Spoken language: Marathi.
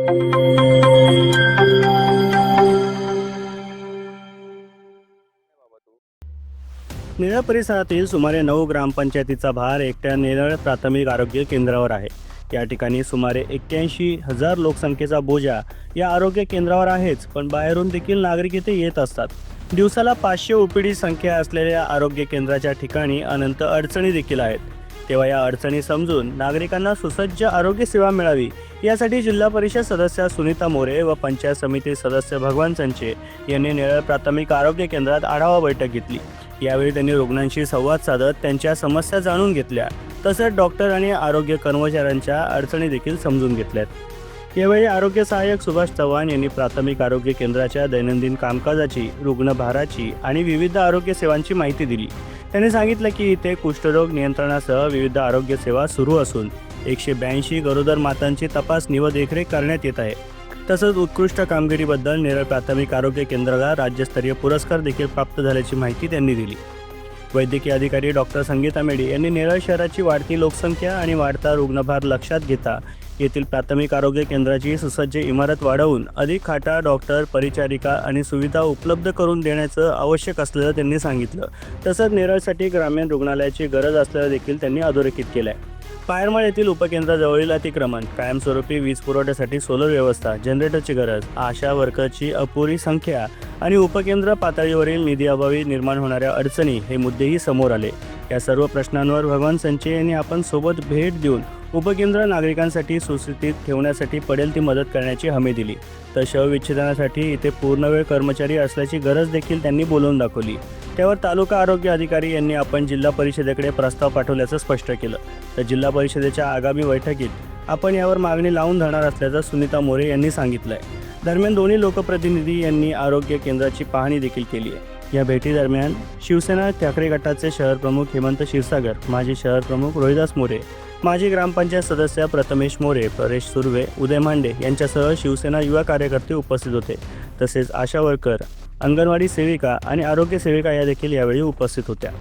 नेरळ परिसरातील सुमारे 9 ग्रामपंचायतीचा भार एकट्या नेरळ प्राथमिक आरोग्य केंद्रावर आहे। या ठिकाणी सुमारे 81,000 लोकसंख्येचा बोजा या आरोग्य केंद्रावर आहेच, पण बाहेरून देखील नागरिक इथे येत असतात। दिवसाला 500 ओपीडी संख्या असलेल्या आरोग्य केंद्राच्या ठिकाणी अनंत अडचणी देखील आहेत। तेव्हा या अडचणी समजून नागरिकांना सुसज्ज आरोग्य सेवा मिळावी यासाठी जिल्हा परिषद सदस्य सुनीता मोरे व पंचायत समिती सदस्य भगवान संचे यांनी नेरळ प्राथमिक आरोग्य केंद्रात आढावा बैठक घेतली। यावेळी त्यांनी रुग्णांशी संवाद साधत त्यांच्या समस्या जाणून घेतल्या, तसेच डॉक्टर आणि आरोग्य कर्मचाऱ्यांच्या अडचणी देखील समजून घेतल्यात। यावेळी आरोग्य सहाय्यक सुभाष चव्हाण यांनी प्राथमिक आरोग्य केंद्राच्या दैनंदिन कामकाजाची, रुग्णभाराची आणि विविध आरोग्य सेवांची माहिती दिली। त्यांनी सांगितलं की इथे कुष्ठरोग नियंत्रणासह विविध आरोग्य सेवा सुरू असून 182 गरोदर मातांची तपासणी व देखरेख करण्यात येत आहे। तसंच उत्कृष्ट कामगिरीबद्दल नेरळ प्राथमिक आरोग्य केंद्राला राज्यस्तरीय पुरस्कार देखील प्राप्त झाल्याची माहिती त्यांनी दिली। वैद्यकीय अधिकारी डॉक्टर संगीता मेडी यांनी नेरळ शहराची वाढती लोकसंख्या आणि वाढता रुग्णभार लक्षात घेता येथील प्राथमिक आरोग्य केंद्राची सुसज्ज इमारत वाढवून अधिक खाटा, डॉक्टर, परिचारिका आणि सुविधा उपलब्ध करून देण्याचं आवश्यक असल्याचं त्यांनी सांगितलं। तसंच नेरळसाठी ग्रामीण रुग्णालयाची गरज असल्याचं देखील त्यांनी अधोरेखित केलं आहे। पायरमाळ येथील उपकेंद्राजवळील अतिक्रमण, कायमस्वरूपी वीज पुरवठ्यासाठी सोलर व्यवस्था, जनरेटरची गरज, आशा वर्करची अपुरी संख्या आणि उपकेंद्र पातळीवरील निधी अभावी निर्माण होणाऱ्या अडचणी हे मुद्देही समोर आले। या सर्व प्रश्नांवर भगवान संचे यांनी आपण सोबत भेट देऊन उपकेंद्र नागरिकांसाठी सुस्थितीत ठेवण्यासाठी पडेल ती मदत करण्याची हमी दिली। तर शवविच्छेदनासाठी इथे पूर्णवेळ कर्मचारी असल्याची गरज देखील त्यांनी बोलून दाखवली। त्यावर तालुका आरोग्य अधिकारी यांनी आपण जिल्हा परिषदेकडे प्रस्ताव पाठवल्याचं स्पष्ट केलं। तर जिल्हा परिषदेच्या आगामी बैठकीत आपण यावर मागणी लावून धरणार असल्याचं सुनीता मोरे यांनी सांगितलंय। दरम्यान दोन्ही लोकप्रतिनिधी यांनी आरोग्य केंद्राची पाहणी देखील केली आहे। या भेटीदरम्यान शिवसेना ठाकरे गटाचे शहर प्रमुख हेमंत क्षीरसागर, माजी शहर प्रमुख रोहिदास मोरे, माजी ग्रामपंचायत सदस्य प्रथमेश मोरे, परेश सुर्वे, उदय मांडे यांच्यासह शिवसेना युवा कार्यकर्ते उपस्थित होते। तसेच आशा वर्कर, अंगणवाडी सेविका आणि आरोग्य सेविका या देखील यावेळी उपस्थित होत्या।